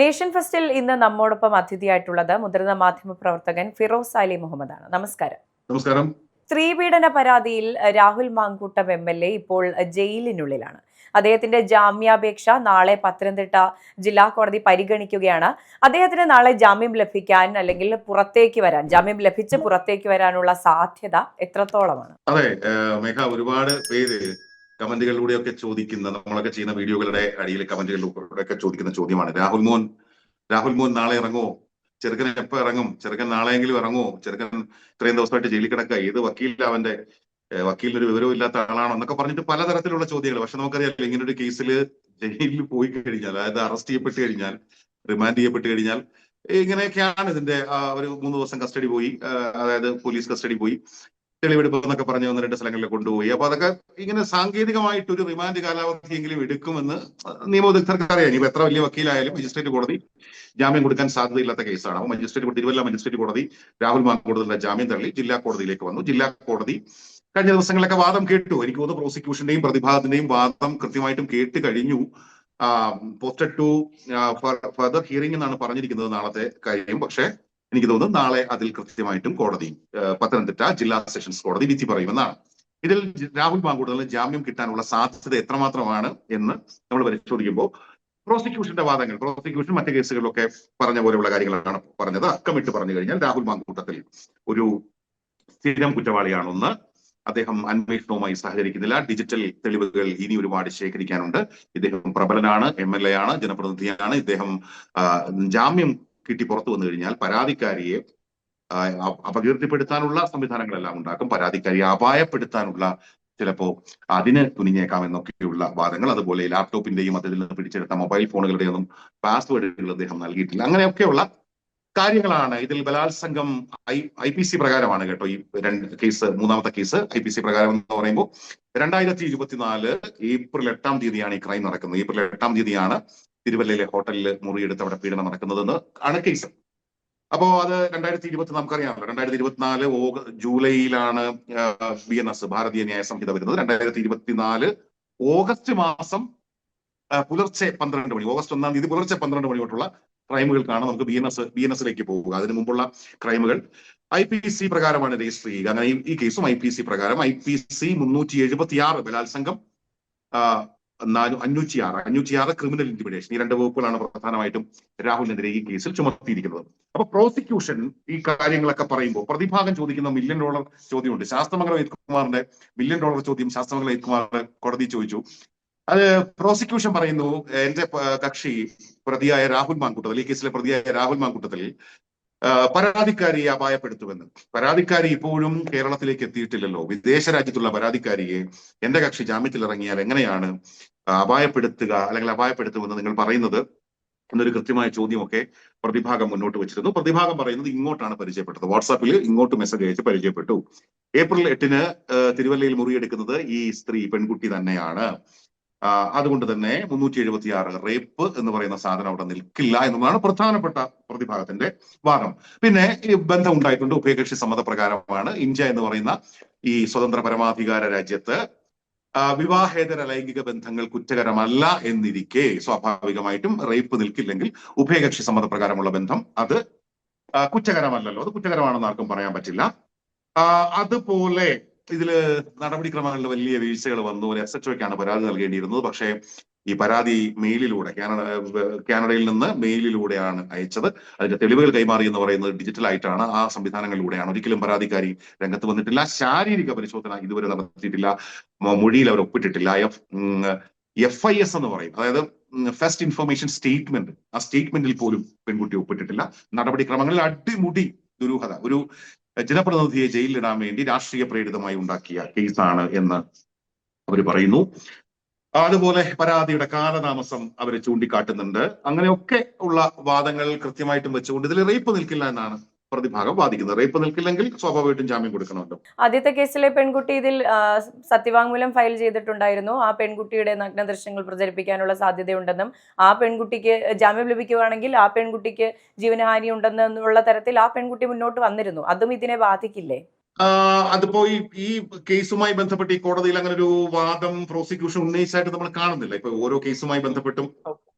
Nation ഫെസ്റ്റിൽ ഇന്ന് നമ്മോടൊപ്പം അതിഥിയായിട്ടുള്ളത് മുതിർന്ന മാധ്യമ പ്രവർത്തകൻ ഫിറോസ് അലി മുഹമ്മദാണ്. നമസ്കാരം. നമസ്കാരം. സ്ത്രീപീഡന പരാതിയിൽ രാഹുൽ മാങ്കൂട്ടം MLA ഇപ്പോൾ ജയിലിനുള്ളിലാണ്. അദ്ദേഹത്തിന്റെ ജാമ്യാപേക്ഷ നാളെ പത്തനംതിട്ട ജില്ലാ കോടതി പരിഗണിക്കുകയാണ്. അദ്ദേഹത്തിന് നാളെ ജാമ്യം ലഭിക്കാൻ അല്ലെങ്കിൽ ജാമ്യം ലഭിച്ച് പുറത്തേക്ക് വരാനുള്ള സാധ്യത എത്രത്തോളമാണ്? അതെ മേഘ, ഒരുപാട് പേര് കമന്റുകളിലൂടെയൊക്കെ ചോദിക്കുന്ന, നമ്മളൊക്കെ ചെയ്യുന്ന വീഡിയോകളുടെ അടിയിൽ കമന്റുകളിലൂടെയൊക്കെ ചോദിക്കുന്ന ചോദ്യമാണ്, രാഹുൽ മോൻ നാളെ ഇറങ്ങുമോ? ചെറുക്കൻ എപ്പോ ഇറങ്ങും? ചെറുക്കൻ നാളെയെങ്കിലും ഇറങ്ങുമോ? ചെറുക്കൻ ഇത്രയും ദിവസമായിട്ട് ജയിലിൽ കിടക്കുക, ഏത് വക്കീലില്ല, അവന്റെ വക്കീലിനൊരു വിവരവും ഇല്ലാത്ത ആളാണോ എന്നൊക്കെ പറഞ്ഞിട്ട് പലതരത്തിലുള്ള ചോദ്യങ്ങൾ. പക്ഷെ നമുക്കറിയാം, ഇങ്ങനെ ഒരു കേസിൽ ജയിലിൽ പോയി കഴിഞ്ഞാൽ, അതായത് അറസ്റ്റ് ചെയ്യപ്പെട്ട് കഴിഞ്ഞാൽ, റിമാൻഡ് ചെയ്യപ്പെട്ട് കഴിഞ്ഞാൽ ഇങ്ങനെയൊക്കെയാണ് ഇതിന്റെ ഒരു 3 ദിവസം കസ്റ്റഡി പോയി, അതായത് പോലീസ് കസ്റ്റഡി പോയി, തെളിവെടുപ്പ് എന്നൊക്കെ പറഞ്ഞ് 1-2 സ്ഥലങ്ങളിൽ കൊണ്ടുപോയി. അപ്പൊ അതൊക്കെ ഇങ്ങനെ സാങ്കേതികമായിട്ട് ഒരു റിമാൻഡ് കാലാവധിയെങ്കിലും എടുക്കുമെന്ന് നിയമവിദഗ്ധർക്ക് അറിയാം. ഇനിയിപ്പോ എത്ര വലിയ വക്കീലായാലും മജിസ്ട്രേറ്റ് കോടതി ജാമ്യം കൊടുക്കാൻ സാധ്യതയില്ലാത്ത കേസാണ്. അപ്പൊ തിരുവല്ല മജിസ്ട്രേറ്റ് കോടതി രാഹുൽ മാങ്കൂട്ടത്തിന്റെ ജാമ്യം തള്ളി ജില്ലാ കോടതിയിലേക്ക് വന്നു. ജില്ലാ കോടതി കഴിഞ്ഞ ദിവസങ്ങളിലൊക്കെ വാദം കേട്ടു. എനിക്ക് തോന്നുന്നു പ്രോസിക്യൂഷന്റെയും പ്രതിഭാഗത്തിന്റെയും വാദം കൃത്യമായിട്ടും കേട്ട് കഴിഞ്ഞു. പോസ്റ്റഡ് ടു ഫർദർ ഹിയറിംഗ് എന്നാണ് പറഞ്ഞിരിക്കുന്നത് നാളത്തെ കാര്യം. പക്ഷേ എനിക്ക് തോന്നുന്നു നാളെ അതിൽ കൃത്യമായിട്ടും കോടതി, പത്തനംതിട്ട ജില്ലാ സെഷൻസ് കോടതി വിധി പറയുമെന്നാണ്. ഇതിൽ രാഹുൽ മാങ്കൂട്ടത്തിന് ജാമ്യം കിട്ടാനുള്ള സാധ്യത എത്രമാത്രമാണ് എന്ന് നമ്മൾ പരിശോധിക്കുമ്പോൾ പ്രോസിക്യൂഷൻ മറ്റു കേസുകളിലൊക്കെ പറഞ്ഞ പോലെയുള്ള കാര്യങ്ങളാണ് പറഞ്ഞത്. അക്കമിട്ട് പറഞ്ഞു കഴിഞ്ഞാൽ രാഹുൽ മാങ്കൂട്ടത്തിൽ ഒരു സ്ഥിരം കുറ്റവാളിയാണെന്ന്, അദ്ദേഹം അന്വേഷണവുമായി സഹകരിക്കുന്നില്ല, ഡിജിറ്റൽ തെളിവുകൾ ഇനി ഒരുപാട് ശേഖരിക്കാനുണ്ട്, ഇദ്ദേഹം പ്രബലനാണ്, MLA ആണ്, ജനപ്രതിനിധിയാണ്, ഇദ്ദേഹം ജാമ്യം കിട്ടി പുറത്തു വന്നു കഴിഞ്ഞാൽ പരാതിക്കാരിയെ അപകീർത്തിപ്പെടുത്താനുള്ള സംവിധാനങ്ങളെല്ലാം ഉണ്ടാക്കും, പരാതിക്കാരിയെ അപായപ്പെടുത്താനുള്ള ചിലപ്പോ അതിന് തുനിഞ്ഞേക്കാം എന്നൊക്കെയുള്ള വാദങ്ങൾ. അതുപോലെ ലാപ്ടോപ്പിന്റെയും അതിൽ നിന്ന് പിടിച്ചെടുത്ത മൊബൈൽ ഫോണുകളുടെയും ഒന്നും പാസ്വേഡുകൾ അദ്ദേഹം നൽകിയിട്ടില്ല. അങ്ങനെയൊക്കെയുള്ള കാര്യങ്ങളാണ്. ഇതിൽ ബലാത്സംഗം IPC പ്രകാരമാണ് കേട്ടോ ഈ കേസ്. മൂന്നാമത്തെ കേസ് IPC പ്രകാരം എന്ന് പറയുമ്പോൾ 2024 ഏപ്രിൽ 8-ാം തീയതിയാണ് ഈ ക്രൈം നടക്കുന്നത്. ഏപ്രിൽ 8-ാം തീയതിയാണ് തിരുവല്ലയിലെ ഹോട്ടലിൽ മുറിയെടുത്ത് അവിടെ പീഡനം നടക്കുന്നതെന്ന് ആണ് കേസ്. അപ്പോ അത് 2020 നമുക്കറിയാമല്ലോ, 2024 ജൂലൈയിലാണ് BNS ഭാരതീയ ന്യായ സംഹിത വരുന്നത്. 2024 ഓഗസ്റ്റ് മാസം പുലർച്ചെ 12 മണി, ഓഗസ്റ്റ് 1-ാം തീയതി പുലർച്ചെ 12 മണി തൊട്ടുള്ള ക്രൈമുകൾക്കാണ് നമുക്ക് BNS-ലേക്ക് പോവുക. അതിനു മുമ്പുള്ള ക്രൈമുകൾ IPC പ്രകാരമാണ് രജിസ്റ്റർ ചെയ്യുക. അങ്ങനെ ഈ കേസും IPC പ്രകാരം IPC 376 ബലാത്സംഗം, 506 ക്രിമിനൽ ഇന്റിമിഡേഷൻ, ഈ 2 വകുപ്പുകളാണ് പ്രധാനമായിട്ടും രാഹുലിനെതിരെ ഈ കേസിൽ ചുമത്തിയിരിക്കുന്നത്. അപ്പൊ പ്രോസിക്യൂഷൻ ഈ കാര്യങ്ങളൊക്കെ പറയുമ്പോൾ പ്രതിഭാഗം ചോദിക്കുന്ന $1 മില്യൺ ചോദ്യമുണ്ട്. ശാസ്ത്രമംഗലം അജിത്കുമാറിന്റെ $1 മില്യൺ ചോദ്യം ശാസ്ത്രമംഗലം അജിത്കുമാർ കോടതി ചോദിച്ചു. അത് പ്രോസിക്യൂഷൻ പറയുന്നു, എന്റെ കക്ഷി പ്രതിയായ രാഹുൽ മാങ്കൂട്ടത്തിൽ, ഈ കേസിലെ പ്രതിയായ രാഹുൽ മാങ്കൂട്ടത്തിൽ പരാതിക്കാരിയെ അപായപ്പെടുത്തുമെന്ന്. പരാതിക്കാരി ഇപ്പോഴും കേരളത്തിലേക്ക് എത്തിയിട്ടില്ലല്ലോ. വിദേശ രാജ്യത്തുള്ള പരാതിക്കാരിയെ എന്റെ കക്ഷി ജാമ്യത്തിൽ ഇറങ്ങിയാൽ എങ്ങനെയാണ് അപായപ്പെടുത്തുക, അല്ലെങ്കിൽ അപായപ്പെടുത്തുമെന്ന് നിങ്ങൾ പറയുന്നത് എന്നൊരു കൃത്യമായ ചോദ്യമൊക്കെ പ്രതിഭാഗം മുന്നോട്ട് വെച്ചിരുന്നു. പ്രതിഭാഗം പറയുന്നത് ഇങ്ങോട്ടാണ് പരിചയപ്പെട്ടത്, വാട്സാപ്പിൽ ഇങ്ങോട്ട് മെസ്സേജ് അയച്ച് പരിചയപ്പെട്ടു. ഏപ്രിൽ 8-ന് തിരുവല്ലയിൽ മുറിയെടുക്കുന്നത് ഈ പെൺകുട്ടി തന്നെയാണ്. അതുകൊണ്ട് തന്നെ 376 റേപ്പ് എന്ന് പറയുന്ന സാധനം അവിടെ നിൽക്കില്ല എന്നതാണ് പ്രധാനപ്പെട്ട പ്രതിഭാഗത്തിന്റെ വാദം. പിന്നെ ഈ ബന്ധം ഉണ്ടായിട്ടുണ്ട്, ഉഭയകക്ഷി സമ്മതപ്രകാരമാണ്. ഇന്ത്യ എന്ന് പറയുന്ന ഈ സ്വതന്ത്ര പരമാധികാര രാജ്യത്ത് വിവാഹേതര ലൈംഗിക ബന്ധങ്ങൾ കുറ്റകരമല്ല എന്നിരിക്കെ സ്വാഭാവികമായിട്ടും റേപ്പ് നിൽക്കില്ലെങ്കിൽ ഉഭയകക്ഷി സമ്മതപ്രകാരമുള്ള ബന്ധം അത് കുറ്റകരമല്ലല്ലോ, അത് കുറ്റകരമാണെന്ന് ആർക്കും പറയാൻ പറ്റില്ല. അതുപോലെ ഇതില് നടപടിക്രമങ്ങളിൽ വലിയ വീഴ്ചകൾ വന്നു. ഒരു SHOയ്ക്കാണ് പരാതി നൽകേണ്ടിയിരുന്നത്. പക്ഷേ ഈ പരാതി മെയിലിലൂടെ, കാനഡയിൽ നിന്ന് മെയിലിലൂടെയാണ് അയച്ചത്. അതിന്റെ തെളിവുകൾ കൈമാറി എന്ന് പറയുന്നത് ഡിജിറ്റൽ ആയിട്ടാണ്, ആ സംവിധാനങ്ങളിലൂടെയാണ്. ഒരിക്കലും പരാതിക്കാരി രംഗത്ത് വന്നിട്ടില്ല, ശാരീരിക പരിശോധന ഇതുവരെ നടത്തിയിട്ടില്ല, മൊഴിയിൽ അവർ ഒപ്പിട്ടിട്ടില്ല. FIS എന്ന് പറയും, അതായത് ഫസ്റ്റ് ഇൻഫർമേഷൻ സ്റ്റേറ്റ്മെന്റ്, ആ സ്റ്റേറ്റ്മെന്റിൽ പോലും പെൺകുട്ടി ഒപ്പിട്ടിട്ടില്ല. നടപടിക്രമങ്ങളിൽ അടിമുടി ദുരൂഹത, ഒരു ജനപ്രതിനിധിയെ ജയിലിലിടാൻ വേണ്ടി രാഷ്ട്രീയ പ്രേരിതമായി ഉണ്ടാക്കിയ കേസാണ് എന്ന് അവർ പറയുന്നു. അതുപോലെ പരാതിയുടെ കാലതാമസം അവർ ചൂണ്ടിക്കാട്ടുന്നുണ്ട്. അങ്ങനെയൊക്കെ ഉള്ള വാദങ്ങൾ കൃത്യമായിട്ടും വെച്ചുകൊണ്ട് ഇതിൽ റേപ്പ് നിൽക്കില്ല എന്നാണ് പ്രതിഭാഗം വാദിക്കുന്നത്. റേപ്പ് നിൽക്കില്ലെങ്കിൽ സ്വാഭാവികമായിട്ടും ജാമ്യം കൊടുക്കണമല്ലോ. ആദ്യത്തെ കേസിലെ പെൺകുട്ടി ഇതിൽ സത്യവാങ്മൂലം ഫയൽ ചെയ്തിട്ടുണ്ടായിരുന്നു. ആ പെൺകുട്ടിയുടെ നഗ്ന ദൃശ്യങ്ങൾ പ്രചരിപ്പിക്കാനുള്ള സാധ്യതയുണ്ടെന്നും ആ പെൺകുട്ടിക്ക് ജാമ്യം ലഭിക്കുകയാണെങ്കിൽ ആ പെൺകുട്ടിക്ക് ജീവനഹാനി ഉണ്ടെന്നുള്ള തരത്തിൽ ആ പെൺകുട്ടി മുന്നോട്ട് വന്നിരുന്നു. അതും ഇതിനെ ബാധിക്കില്ലേ? അതിപ്പോ ഈ കേസുമായി ബന്ധപ്പെട്ട് ഈ കോടതിയിൽ അങ്ങനെ ഒരു വാദം പ്രോസിക്യൂഷൻ ഉന്നയിച്ചായിട്ട് നമ്മൾ കാണുന്നില്ല. ഇപ്പൊ ഓരോ കേസുമായി ബന്ധപ്പെട്ടും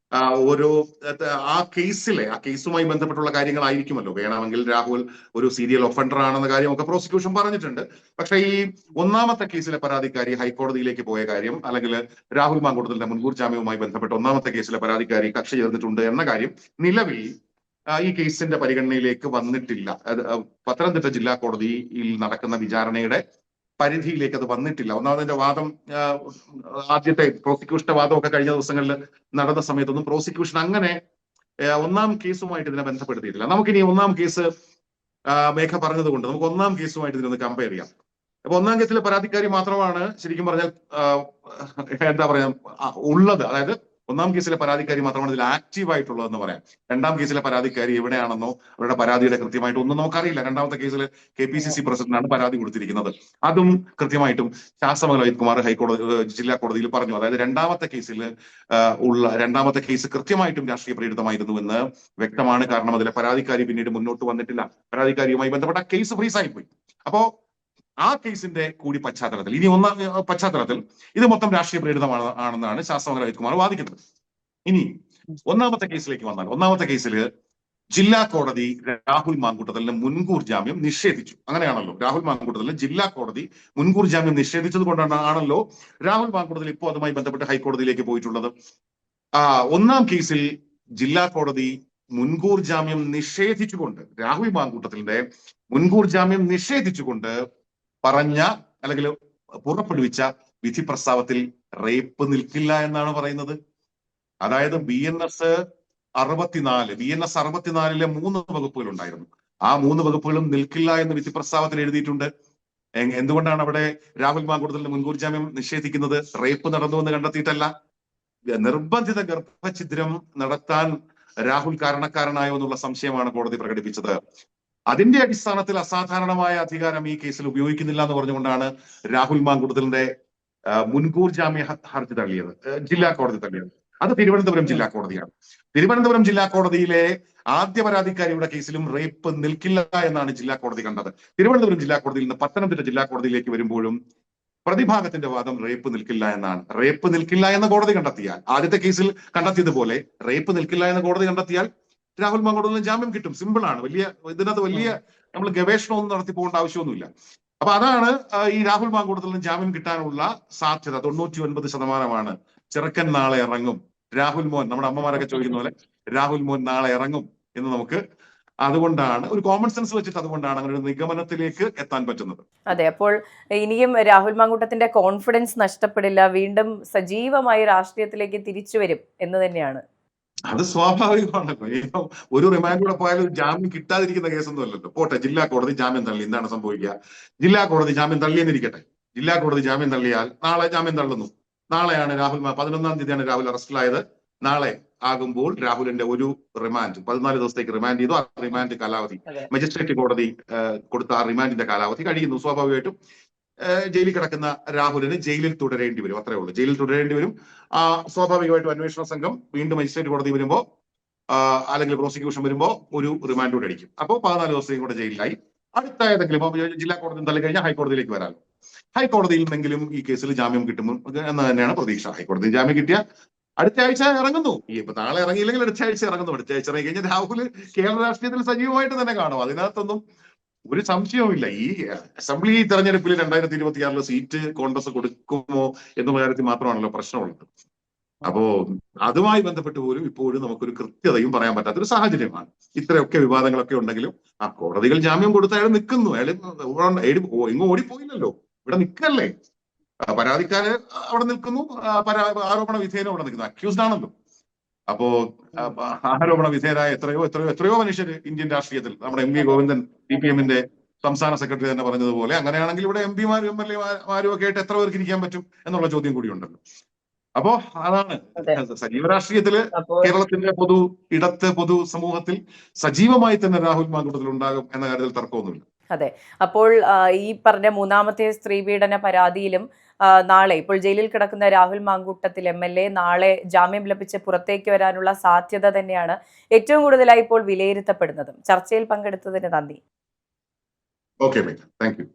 ഓരോ ആ കേസുമായി ബന്ധപ്പെട്ടുള്ള കാര്യങ്ങളായിരിക്കുമല്ലോ. വേണമെങ്കിൽ രാഹുൽ ഒരു സീരിയൽ ഒഫൻഡർ ആണെന്ന കാര്യമൊക്കെ പ്രോസിക്യൂഷൻ പറഞ്ഞിട്ടുണ്ട്. പക്ഷേ ഈ ഒന്നാമത്തെ കേസിലെ പരാതിക്കാരി ഹൈക്കോടതിയിലേക്ക് പോയ കാര്യം, അല്ലെങ്കിൽ രാഹുൽ മാങ്കൂട്ടത്തിന്റെ മുൻകൂർ ജാമ്യവുമായി ബന്ധപ്പെട്ട് ഒന്നാമത്തെ കേസിലെ പരാതിക്കാരി കക്ഷി ചേർന്നിട്ടുണ്ട് എന്ന കാര്യം നിലവിൽ ഈ കേസിന്റെ പരിഗണനയിലേക്ക് വന്നിട്ടില്ല. പത്തനംതിട്ട ജില്ലാ കോടതിയിൽ നടക്കുന്ന വിചാരണയുടെ പരിധിയിലേക്ക് അത് വന്നിട്ടില്ല. ഒന്നാമതിന്റെ വാദം, ആദ്യത്തെ പ്രോസിക്യൂഷന്റെ വാദമൊക്കെ കഴിഞ്ഞ ദിവസങ്ങളിൽ നടന്ന സമയത്തൊന്നും പ്രോസിക്യൂഷൻ അങ്ങനെ ഒന്നാം കേസുമായിട്ട് ഇതിനെ ബന്ധപ്പെടുത്തിയിട്ടില്ല. നമുക്കിനി ഒന്നാം കേസ് മേഘ പറഞ്ഞതുകൊണ്ട് നമുക്ക് ഒന്നാം കേസുമായിട്ട് ഇതിനൊന്ന് കമ്പയർ ചെയ്യാം. അപ്പൊ ഒന്നാം കേസിലെ പരാതിക്കാരി മാത്രമാണ് ശരിക്കും പറഞ്ഞാൽ എന്താ പറയാ ഉള്ളത്. അതായത് ഒന്നാം കേസിലെ പരാതിക്കാരി മാത്രമാണ് ഇതിൽ ആക്റ്റീവ് ആയിട്ടുള്ളതെന്ന് പറയാം. രണ്ടാം കേസിലെ പരാതിക്കാരി എവിടെയാണെന്നോ അവരുടെ പരാതിയുടെ കൃത്യമായിട്ട് ഒന്നും നമുക്കറിയില്ല. രണ്ടാമത്തെ കേസിൽ KPCC പ്രസിഡന്റാണ് പരാതി കൊടുത്തിരിക്കുന്നത്. അതും കൃത്യമായിട്ടും ശാസ്തമംഗലം അജിത് കുമാർ ഹൈക്കോടതി ജില്ലാ കോടതിയിൽ പറഞ്ഞു. അതായത് രണ്ടാമത്തെ കേസ് കൃത്യമായിട്ടും രാഷ്ട്രീയ പ്രേരിതമായിരുന്നുവെന്ന് വ്യക്തമാണ്. കാരണം അതിലെ പരാതിക്കാരി പിന്നീട് മുന്നോട്ട് വന്നിട്ടില്ല. പരാതിക്കാരിയുമായി ബന്ധപ്പെട്ട കേസ് ഫ്രീസായി പോയി. അപ്പോ ആ കേസിന്റെ കൂടി പശ്ചാത്തലത്തിൽ ഇത് മൊത്തം രാഷ്ട്രീയ പ്രേരിതമാണെന്നാണ് ശാസ്തമംഗലം അജിത് കുമാർ വാദിക്കുന്നത്. ഇനി ഒന്നാമത്തെ കേസിലേക്ക് വന്നാൽ, ഒന്നാമത്തെ കേസിൽ ജില്ലാ കോടതി രാഹുൽ മാങ്കൂട്ടത്തലിന് മുൻകൂർ ജാമ്യം നിഷേധിച്ചു. അങ്ങനെയാണല്ലോ, രാഹുൽ മാങ്കൂട്ടത്തലിന് ജില്ലാ കോടതി മുൻകൂർ ജാമ്യം നിഷേധിച്ചത് കൊണ്ടാണല്ലോ രാഹുൽ മാങ്കൂട്ടത്തിൽ ഇപ്പോൾ അതുമായി ബന്ധപ്പെട്ട് ഹൈക്കോടതിയിലേക്ക് പോയിട്ടുള്ളത്. ഒന്നാം കേസിൽ ജില്ലാ കോടതി മുൻകൂർ ജാമ്യം നിഷേധിച്ചുകൊണ്ട്, രാഹുൽ മാങ്കൂട്ടത്തലിന്റെ മുൻകൂർ ജാമ്യം നിഷേധിച്ചുകൊണ്ട് പറഞ്ഞ അല്ലെങ്കിൽ പുറപ്പെടുവിച്ച വിധി പ്രസ്താവത്തിൽ റേപ്പ് നിൽക്കില്ല എന്നാണ് പറയുന്നത്. അതായത് BNS 64 3 വകുപ്പുകൾ ഉണ്ടായിരുന്നു. ആ 3 വകുപ്പുകളും നിൽക്കില്ല എന്ന് വിധി പ്രസ്താവത്തിൽ എഴുതിയിട്ടുണ്ട്. എന്തുകൊണ്ടാണ് അവിടെ രാഹുൽ മാങ്കൂട്ടത്തലിന്റെ മുൻകൂർ ജാമ്യം നിഷേധിക്കുന്നത്? റേപ്പ് നടന്നു എന്ന് കണ്ടെത്തിയിട്ടല്ല. നിർബന്ധിത ഗർഭഛിദ്രം നടത്താൻ രാഹുൽ കാരണക്കാരനായോ എന്നുള്ള സംശയമാണ് കോടതി പ്രകടിപ്പിച്ചത്. അതിന്റെ അടിസ്ഥാനത്തിൽ അസാധാരണമായ അധികാരം ഈ കേസിൽ ഉപയോഗിക്കുന്നില്ല എന്ന് പറഞ്ഞുകൊണ്ടാണ് രാഹുൽ മാങ്കൂട്ടത്തലിന്റെ മുൻകൂർ ജാമ്യ ഹർജി തള്ളിയത്, ജില്ലാ കോടതി തള്ളിയത്. അത് തിരുവനന്തപുരം ജില്ലാ കോടതിയാണ്. തിരുവനന്തപുരം ജില്ലാ കോടതിയിലെ ആദ്യ പരാതിക്കാരിയുടെ കേസിലും റേപ്പ് നിൽക്കില്ല എന്നാണ് ജില്ലാ കോടതി കണ്ടത്. തിരുവനന്തപുരം ജില്ലാ കോടതിയിൽ നിന്ന് പത്തനംതിട്ട ജില്ലാ കോടതിയിലേക്ക് വരുമ്പോഴും പ്രതിഭാഗത്തിന്റെ വാദം റേപ്പ് നിൽക്കില്ല എന്നാണ്. റേപ്പ് നിൽക്കില്ല എന്ന് കോടതി കണ്ടെത്തിയാൽ, ആദ്യത്തെ കേസിൽ കണ്ടെത്തിയതുപോലെ റേപ്പ് നിൽക്കില്ല എന്ന് കോടതി കണ്ടെത്തിയാൽ രാഹുൽ മാങ്കൂട്ടത്തലിന് ജാമ്യം കിട്ടും. സിമ്പിൾ ആണ്. ഇതിനകത്ത് വലിയ നമ്മൾ ഗവേഷണമൊന്നും നടത്തി പോകേണ്ട ആവശ്യമൊന്നുമില്ല. അപ്പൊ അതാണ് ഈ രാഹുൽ മാങ്കൂട്ടത്തലിന് ജാമ്യം കിട്ടാനുള്ള സാധ്യത 99% ചെറുക്കൻ നാളെ ഇറങ്ങും. രാഹുൽ മോൻ, നമ്മുടെ അമ്മമാരൊക്കെ ചോദിക്കുന്ന പോലെ രാഹുൽ മോൻ നാളെ ഇറങ്ങും എന്ന് നമുക്ക്, അതുകൊണ്ടാണ് ഒരു കോമൺ സെൻസ് വെച്ചിട്ട് അതുകൊണ്ടാണ് അങ്ങനെ ഒരു നിഗമനത്തിലേക്ക് എത്താൻ പറ്റുന്നത്. അതെ, അപ്പോൾ ഇനിയും രാഹുൽ മാങ്കൂട്ടത്തിന്റെ കോൺഫിഡൻസ് നഷ്ടപ്പെടില്ല, വീണ്ടും സജീവമായി രാഷ്ട്രീയത്തിലേക്ക് തിരിച്ചു വരും എന്ന് തന്നെയാണ്. അത് സ്വാഭാവികമാണല്ലോ. ഇപ്പൊ ഒരു റിമാൻഡൂടെ പോയാലും ജാമ്യം കിട്ടാതിരിക്കുന്ന കേസൊന്നും അല്ലല്ലോ. പോട്ടെ, ജില്ലാ കോടതി ജാമ്യം തള്ളി, എന്താണ് സംഭവിക്കുക? ജില്ലാ കോടതി ജാമ്യം തള്ളിയെന്നിരിക്കട്ടെ. ജില്ലാ കോടതി ജാമ്യം തള്ളിയാൽ നാളെ ജാമ്യം തള്ളുന്നു. നാളെയാണ് 11-ാം തീയതിയാണ് രാഹുൽ അറസ്റ്റിലായത്. നാളെ ആകുമ്പോൾ രാഹുലിന്റെ ഒരു റിമാൻഡ് 14 ദിവസത്തേക്ക് റിമാൻഡ് ചെയ്തു. ആ റിമാൻഡ് കാലാവധി മജിസ്ട്രേറ്റ് കോടതി കൊടുത്ത ആ റിമാൻഡിന്റെ കാലാവധി കഴിയുന്നു. സ്വാഭാവികമായിട്ടും ജയിലിൽ കിടക്കുന്ന രാഹുലിന് ജയിലിൽ തുടരേണ്ടി വരും. അത്രേ ഉള്ളൂ, ജയിലിൽ തുടരേണ്ടി വരും. സ്വാഭാവികമായിട്ടും അന്വേഷണ സംഘം വീണ്ടും മജിസ്ട്രേറ്റ് കോടതി വരുമ്പോ അല്ലെങ്കിൽ പ്രോസിക്യൂഷൻ വരുമ്പോ ഒരു റിമാൻഡ് കൂടെ അടിക്കും. അപ്പോൾ 14 ദിവസത്തേക്കും കൂടെ ജയിലിലായി. അടുത്ത ഏതെങ്കിലും ജില്ലാ കോടതി തള്ളി കഴിഞ്ഞാൽ ഹൈക്കോടതിയിലേക്ക് വരാമല്ലോ. ഹൈക്കോടതിയിൽ നിന്നെങ്കിലും ഈ കേസിൽ ജാമ്യം കിട്ടും എന്ന് തന്നെയാണ് പ്രതീക്ഷ. ഹൈക്കോടതി ജാമ്യം കിട്ടിയ അടുത്ത ആഴ്ച ഇറങ്ങുന്നു. ഇപ്പൊ നാളെ ഇറങ്ങിയില്ലെങ്കിൽ അടുത്ത ആഴ്ച ഇറങ്ങുന്നു. അടുത്ത ആഴ്ച ഇറങ്ങി കഴിഞ്ഞാൽ രാഹുൽ കേരള രാഷ്ട്രീയത്തിൽ സജീവമായിട്ട് തന്നെ കാണും. അതിനകത്തൊന്നും ഒരു സംശയവുമില്ല. ഈ അസംബ്ലി തെരഞ്ഞെടുപ്പിൽ 2026 സീറ്റ് കോൺഗ്രസ് കൊടുക്കുമോ എന്നുള്ള കാര്യത്തിൽ മാത്രമാണല്ലോ പ്രശ്നമുള്ളത്. അപ്പോ അതുമായി ബന്ധപ്പെട്ട് പോലും ഇപ്പോഴും നമുക്കൊരു കൃത്യതയും പറയാൻ പറ്റാത്തൊരു സാഹചര്യമാണ്. ഇത്രയൊക്കെ വിവാദങ്ങളൊക്കെ ഉണ്ടെങ്കിലും ആ കോടതികൾ ജാമ്യം കൊടുത്ത അയാൾ നിൽക്കുന്നു. അയാൾ എങ്ങും ഓടിപ്പോയില്ലല്ലോ, ഇവിടെ നിൽക്കല്ലേ. പരാതിക്കാര് അവിടെ നിൽക്കുന്നു, ആരോപണ വിധേയനം അവിടെ നിൽക്കുന്നു. അക്യൂസ്ഡ് ആണല്ലോ. അപ്പോ ആരോപണ വിധേയരായ എത്രയോ മനുഷ്യർ ഇന്ത്യൻ രാഷ്ട്രീയത്തിൽ, നമ്മുടെ MV ഗോവിന്ദൻ CPM-ന്റെ സംസ്ഥാന സെക്രട്ടറി തന്നെ പറഞ്ഞതുപോലെ, അങ്ങനെയാണെങ്കിൽ ഇവിടെ MP-മാരും MLA-മാരും ഒക്കെ ആയിട്ട് എത്ര പേർക്ക് ഇരിക്കാൻ പറ്റും എന്നുള്ള ചോദ്യം കൂടി ഉണ്ടല്ലോ. അപ്പോ അതാണ് സജീവ രാഷ്ട്രീയത്തില് കേരളത്തിന്റെ പൊതു സമൂഹത്തിൽ സജീവമായി തന്നെ രാഹുൽ മാങ്കൂട്ടത്തിൽ ഉണ്ടാകും എന്ന കാര്യത്തിൽ തർക്കമൊന്നുമില്ല. അതെ, അപ്പോൾ ഈ പറഞ്ഞ മൂന്നാമത്തെ സ്ത്രീപീഡന പരാതിയിലും നാളെ ഇപ്പോൾ ജയിലിൽ കിടക്കുന്ന രാഹുൽ മാങ്കൂട്ടത്തിൽ MLA നാളെ ജാമ്യം ലഭിച്ച് പുറത്തേക്ക് വരാനുള്ള സാധ്യത തന്നെയാണ് ഏറ്റവും കൂടുതലായി ഇപ്പോൾ വിലയിരുത്തപ്പെടുന്നതും. ചർച്ചയിൽ പങ്കെടുത്തതിന് നന്ദി. Okay, thank you.